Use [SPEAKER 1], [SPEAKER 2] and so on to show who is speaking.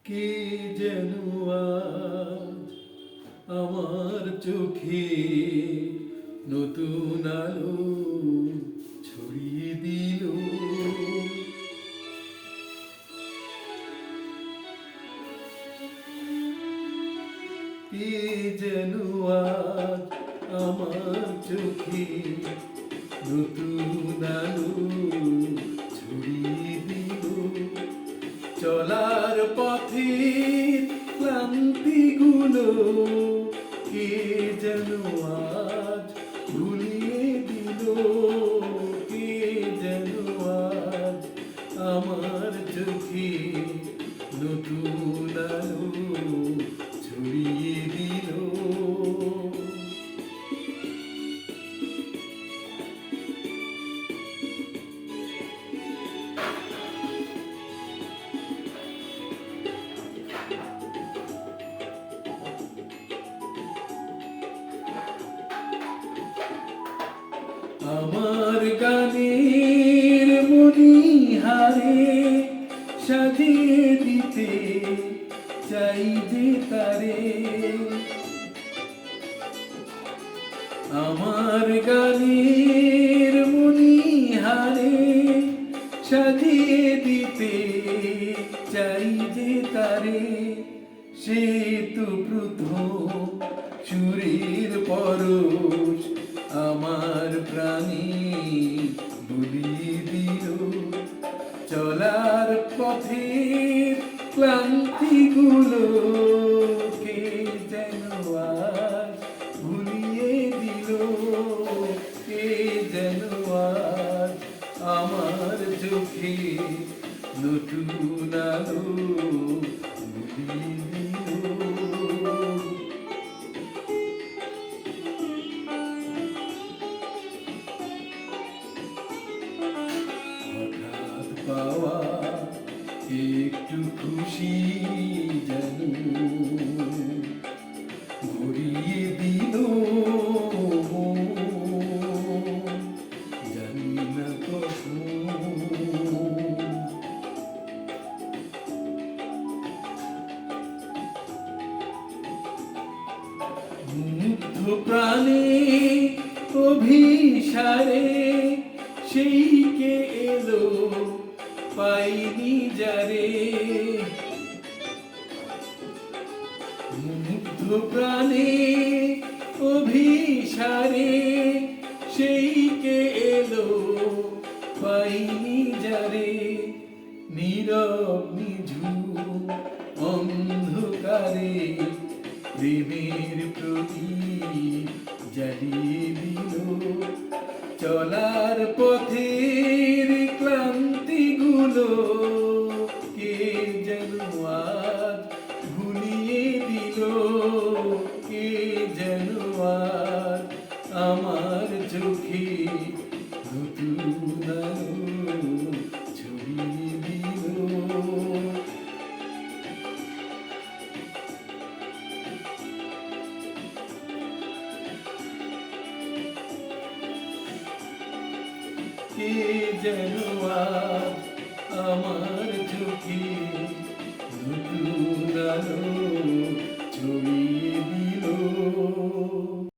[SPEAKER 1] কে যেন আজ আমার চোখে নতুন আলো ছড়িয়ে দিল। কে যেন আজ আমার চোখে নতুন আলো ছড়িয়ে দিল। চলার পথের ক্লান্তিগুলো কে যেন আজ ভুলিয়ে দিল। কে যেন আজ আমার চোখে নতুন আলো ছড়িয়ে দিল। আমার গানের মণিহারে সাজিয়ে দিতে চাই যে তারে। আমার গানের মণিহারে সাজিয়ে দিতে চাই যে তারে। সে তো প্রথম সুরের পরশ আমার প্রাণে বুলিয়ে দিল। চলার পথের ক্লান্তিগুলো কে যেন আজ ভুলিয়ে দিল। কে যেন আজ আমার চোখে নতুন আলো বুলিয়ে দিল। পাওয়া একটু খুশি যেন ঘুরিয়ে দিল। জানি না কখন মুগ্ধ প্রাণে অভিসারে সেই কে এলো পাইনি যারে। মুগ্ধ প্রাণে অভিসারে সেই কে এলো পাইনি যারে। নীরব নিঝুম অন্ধকারে প্রেমের প্রদীপ জ্বালিয়ে দিল। চলার পথের ক্লান্তিগুলো কে যেন আজ ভুলিয়ে দিল। কে যেন আজ আমার চোখে নতুন আলো ছড়িয়ে দিল। কে যেন আজ আমার চোখে নতুন আলো ছড়িয়ে